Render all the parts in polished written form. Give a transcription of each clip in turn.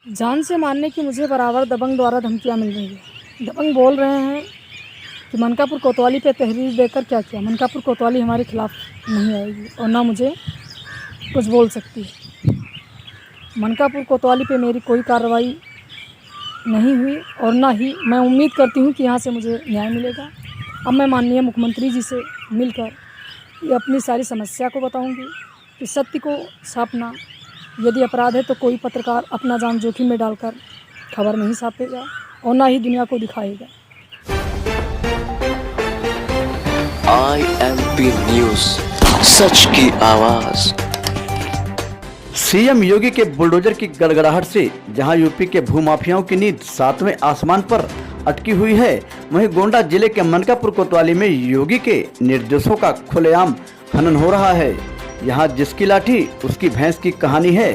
जान से मारने की मुझे बराबर दबंग द्वारा धमकियां मिल रही है। दबंग बोल रहे हैं कि मनकापुर कोतवाली पे तहरीर देकर क्या किया। मनकापुर कोतवाली हमारे खिलाफ नहीं आएगी और ना मुझे कुछ बोल सकती है। मनकापुर कोतवाली पे मेरी कोई कार्रवाई नहीं हुई और ना ही मैं उम्मीद करती हूँ कि यहाँ से मुझे न्याय मिलेगा। अब मैं माननीय मुख्यमंत्री जी से मिलकर ये अपनी सारी समस्या को बताऊँगी कि सत्य को छापना यदि अपराध है तो कोई पत्रकार अपना जान जोखिम में डालकर खबर नहीं छापेगा और ना ही दुनिया को दिखाएगा। IMP न्यूज़, सच की आवाज़। सीएम योगी के बुलडोजर की गड़गड़ाहट से जहां यूपी के भूमाफियाओं की नींद सातवें आसमान पर अटकी हुई है, वहीं गोंडा जिले के मनकापुर कोतवाली में योगी के निर्देशों का खुलेआम हनन हो रहा है। यहां जिसकी लाठी उसकी भैंस की कहानी है।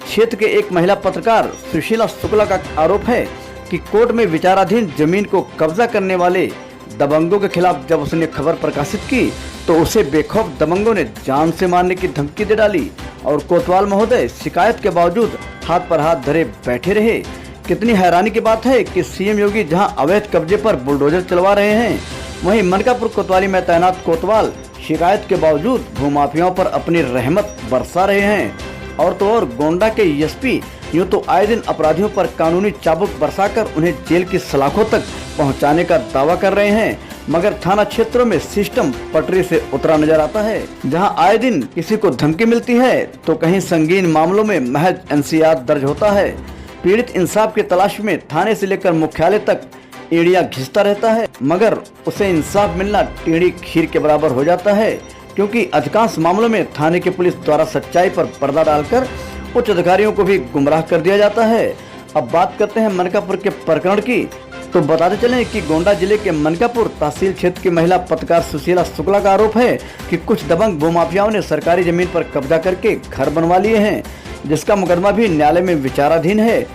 क्षेत्र के एक महिला पत्रकार सुशीला शुक्ला का आरोप है कि कोर्ट में विचाराधीन जमीन को कब्जा करने वाले दबंगों के खिलाफ जब उसने खबर प्रकाशित की तो उसे बेखौफ दबंगों ने जान से मारने की धमकी दे डाली और कोतवाल महोदय शिकायत के बावजूद हाथ पर हाथ धरे बैठे रहे। कितनी हैरानी की बात है कि सीएम योगी जहां अवैध कब्जे पर बुलडोजर चलवा रहे हैं, वहीं मनकापुर कोतवाली में तैनात कोतवाल शिकायत के बावजूद भूमाफियाओं पर अपनी रहमत बरसा रहे हैं। और तो और गोंडा के एसपी यूँ तो आए दिन अपराधियों पर कानूनी चाबुक बरसाकर उन्हें जेल की सलाखों तक पहुंचाने का दावा कर रहे हैं, मगर थाना क्षेत्रों में सिस्टम पटरी से उतरा नजर आता है। जहां आए दिन किसी को धमकी मिलती है तो कहीं संगीन मामलों में महज एनसीआर दर्ज होता है। पीड़ित इंसाफ की तलाश में थाने से लेकर मुख्यालय तक एड़िया घिसता रहता है, मगर उसे इंसाफ मिलना टेढ़ी खीर के बराबर हो जाता है, क्योंकि अधिकांश मामलों में थाने की पुलिस द्वारा सच्चाई पर पर्दा डालकर उच्च अधिकारियों को भी गुमराह कर दिया जाता है। अब बात करते हैं मनकापुर के प्रकरण की, तो बताते चलें कि गोंडा जिले के मनकापुर तहसील क्षेत्र की महिला पत्रकार सुशीला शुक्ला का आरोप है कि कुछ दबंग भूमाफियाओं ने सरकारी जमीन पर कब्जा करके घर बनवा लिए हैं, जिसका मुकदमा भी न्यायालय में विचाराधीन है।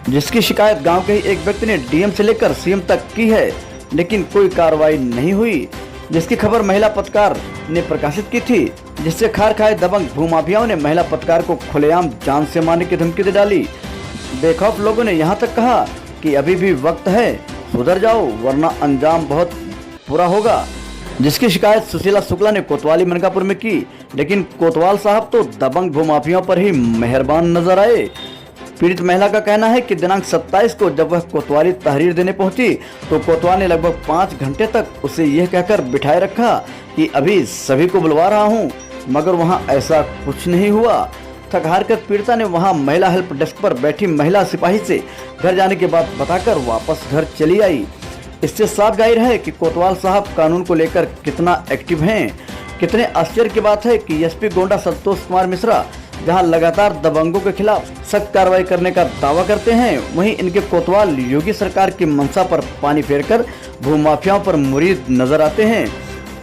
जिसकी शिकायत गांव के ही एक व्यक्ति ने डीएम से लेकर सीएम तक की है, लेकिन कोई कार्रवाई नहीं हुई। जिसकी खबर महिला पत्रकार ने प्रकाशित की थी, जिससे खार खाए दबंग भूमाफियाओं ने महिला पत्रकार को खुलेआम जान से मारने की धमकी दे डाली। बेखौफ लोगों ने यहाँ तक कहा कि अभी भी वक्त है, सुधर जाओ वरना अंजाम बहुत बुरा होगा। जिसकी शिकायत सुशीला शुक्ला ने कोतवाली मनकापुर में की, लेकिन कोतवाल साहब तो दबंग भूमाफियाओं पर ही मेहरबान नजर आए। पीड़ित महिला का कहना है कि दिनांक 27 को जब वह कोतवाली तहरीर देने पहुंची तो कोतवाल ने लगभग 5 घंटे तक उसे यह कहकर बिठाए रखा कि अभी सभी को बुलवा रहा हूं, मगर वहां ऐसा कुछ नहीं हुआ। थक हार कर पीड़िता ने वहां महिला हेल्प डेस्क पर बैठी महिला सिपाही से घर जाने की बात बताकर वापस घर चली आई। इससे साफ जाहिर है कि कोतवाल साहब कानून को लेकर कितना एक्टिव हैं। कितने आश्चर्य की बात है कि एसपी गोंडा संतोष कुमार मिश्रा जहां लगातार दबंगों के खिलाफ सख्त कार्रवाई करने का दावा करते हैं, वहीं इनके कोतवाल योगी सरकार की मंशा पर पानी फेरकर भूमाफियाओं पर मुरीद नजर आते हैं।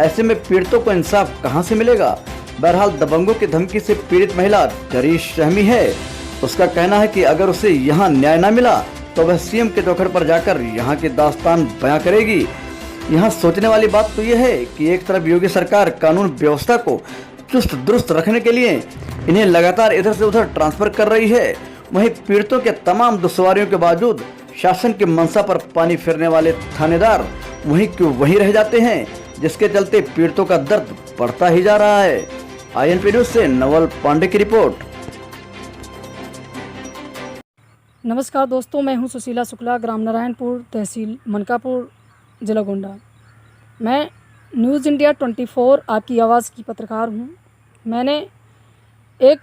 ऐसे में पीड़ितों को इंसाफ कहां से मिलेगा? बहरहाल दबंगों की धमकी से पीड़ित महिला डरी सहमी है। उसका कहना है कि अगर उसे यहाँ न्याय न मिला तो वह सीएम के चौखट पर जाकर यहाँ की दास्तान बयां करेगी। यहाँ सोचने वाली बात तो यह है कि एक तरफ योगी सरकार कानून व्यवस्था को चुस्त दुरुस्त रखने के लिए इन्हें लगातार इधर से उधर ट्रांसफर कर रही है, वहीं पीड़ितों के तमाम दुश्वारियों के बावजूद शासन की मंशा पर पानी फेरने वाले थानेदार वहीं क्यों वहीं रह जाते हैं, जिसके चलते पीड़ितों का दर्द बढ़ता ही जा रहा है। INP न्यूज़ से नवल पांडे की रिपोर्ट। नमस्कार दोस्तों, मैं हूं सुशीला शुक्ला, ग्राम नारायणपुर, तहसील मनकापुर, जिला गोंडा। मैं न्यूज़ इंडिया 24 आपकी आवाज़ की पत्रकार हूं। मैंने एक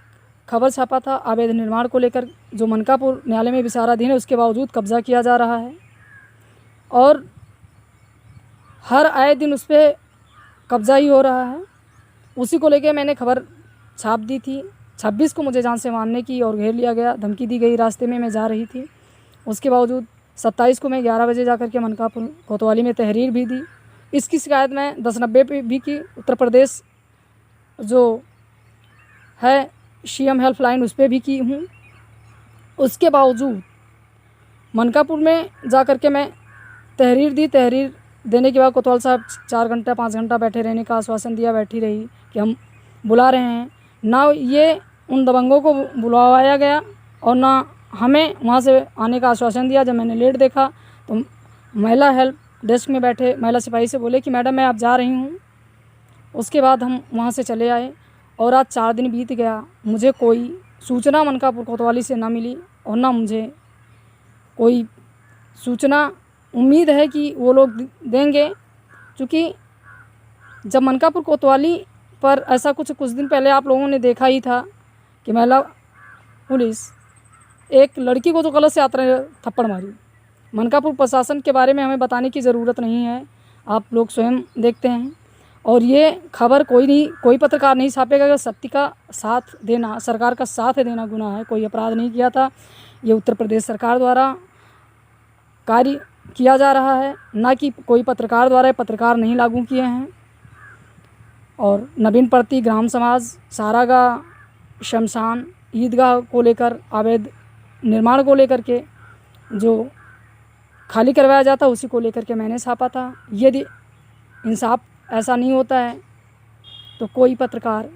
खबर छापा था अवैध निर्माण को लेकर, जो मनकापुर न्यायालय में विचाराधीन है, उसके बावजूद कब्जा किया जा रहा है और हर आए दिन उस पर कब्जा ही हो रहा है। उसी को लेकर मैंने खबर छाप दी थी। 26 को मुझे जान से मारने की और घेर लिया गया, धमकी दी गई। रास्ते में मैं जा रही थी, उसके बावजूद 27 को मैं 11 बजे जाकर के मनकापुर कोतवाली में तहरीर भी दी। इसकी शिकायत मैं 1090 पे भी की। उत्तर प्रदेश जो है सीएम हेल्पलाइन उस पर भी की हूँ। उसके बावजूद मनकापुर में जा कर के मैं तहरीर दी। तहरीर देने के बाद कोतवाल साहब 4 घंटा 5 घंटा बैठे रहने का आश्वासन दिया, बैठी रही कि हम बुला रहे हैं। ना ये उन दबंगों को बुलवाया गया और ना हमें वहाँ से आने का आश्वासन दिया। जब मैंने लेट देखा तो महिला हेल्प डेस्क में बैठे महिला सिपाही से बोले कि मैडम मैं अब जा रही हूँ। उसके बाद हम वहाँ से चले आए और आज 4 दिन बीत गया, मुझे कोई सूचना मनकापुर कोतवाली से ना मिली और ना मुझे कोई सूचना उम्मीद है कि वो लोग देंगे, क्योंकि जब मनकापुर कोतवाली पर ऐसा कुछ दिन पहले आप लोगों ने देखा ही था कि महिला पुलिस एक लड़की को तो गलत से यात्रा थप्पड़ मारी। मनकापुर प्रशासन के बारे में हमें बताने की ज़रूरत नहीं है, आप लोग स्वयं देखते हैं। और ये खबर कोई पत्रकार नहीं छापेगा कि सत्य का साथ देना, सरकार का साथ देना गुनाह है। कोई अपराध नहीं किया था, ये उत्तर प्रदेश सरकार द्वारा कार्य किया जा रहा है, ना कि कोई पत्रकार द्वारा। पत्रकार नहीं लागू किए हैं। और नवीन प्रति ग्राम समाज, सारागाह, शमशान, ईदगाह को लेकर अवैध निर्माण को लेकर के जो खाली करवाया जाता उसी को लेकर के मैंने छापा था। यदि इंसाफ ऐसा नहीं होता है तो कोई पत्रकार,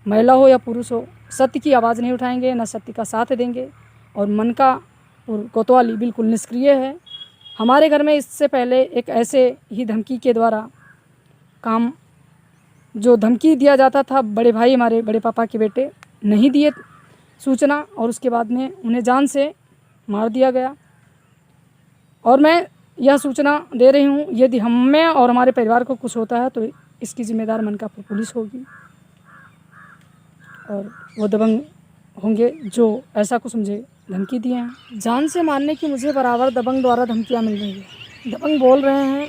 महिला हो या पुरुष हो, सत्य की आवाज़ नहीं उठाएंगे, न सत्य का साथ देंगे। और मनकापुर कोतवाली बिल्कुल निष्क्रिय है। हमारे घर में इससे पहले एक ऐसे ही धमकी के द्वारा काम जो धमकी दिया जाता था, बड़े भाई हमारे बड़े पापा के बेटे नहीं दिए सूचना और उसके बाद में उन्हें जान से मार दिया गया। और मैं यह सूचना दे रही हूँ, यदि हमें और हमारे परिवार को कुछ होता है तो इसकी जिम्मेदार मनकापुर पुलिस होगी और वो दबंग होंगे जो ऐसा कुछ मुझे धमकी दिए हैं। जान से मारने की मुझे बराबर दबंग द्वारा धमकियाँ मिल रही है। दबंग बोल रहे हैं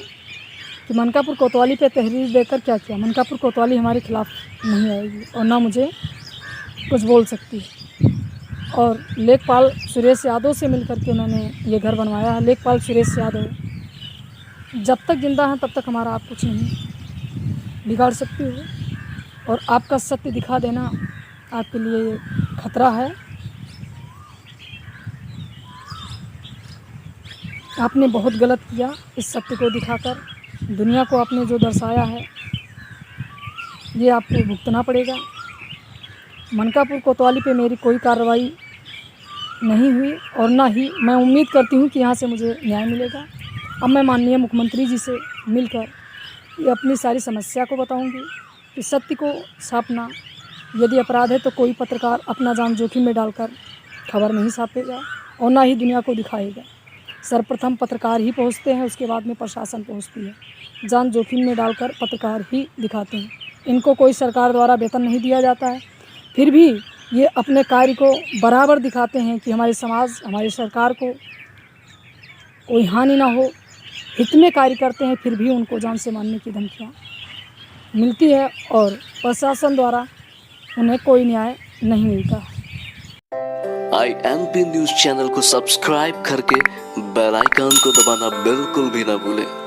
कि मनकापुर कोतवाली पे तहरीर देकर क्या किया। मनकापुर कोतवाली हमारे खिलाफ नहीं आएगी और ना मुझे कुछ बोल सकती है। और लेखपाल सुरेश यादव से मिलकर के मैंने ये घर बनवाया है। लेखपाल सुरेश यादव जब तक जिंदा हैं तब तक हमारा आप कुछ नहीं बिगाड़ सकती हो और आपका सत्य दिखा देना आपके लिए ये खतरा है। आपने बहुत गलत किया इस सत्य को दिखाकर। दुनिया को आपने जो दर्शाया है ये आपको भुगतना पड़ेगा। मनकापुर कोतवाली पे मेरी कोई कार्रवाई नहीं हुई और ना ही मैं उम्मीद करती हूँ कि यहाँ से मुझे न्याय मिलेगा। अब मैं माननीय मुख्यमंत्री जी से मिलकर ये अपनी सारी समस्या को बताऊँगी कि सत्य को छापना यदि अपराध है तो कोई पत्रकार अपना जान जोखिम में डालकर खबर नहीं छापेगा और ना ही दुनिया को दिखाएगा। सर्वप्रथम पत्रकार ही पहुँचते हैं, उसके बाद में प्रशासन पहुँचती है। जान जोखिम में डालकर पत्रकार ही दिखाते हैं। इनको कोई सरकार द्वारा वेतन नहीं दिया जाता है, फिर भी ये अपने कार्य को बराबर दिखाते हैं कि हमारे समाज, हमारी सरकार को कोई हानि ना हो, हित में कार्य करते हैं। फिर भी उनको जान से मारने की धमकियाँ मिलती है और प्रशासन द्वारा उन्हें कोई न्याय नहीं मिलता। INP न्यूज़ चैनल को सब्सक्राइब करके बेल आइकन को दबाना बिल्कुल भी ना भूलें।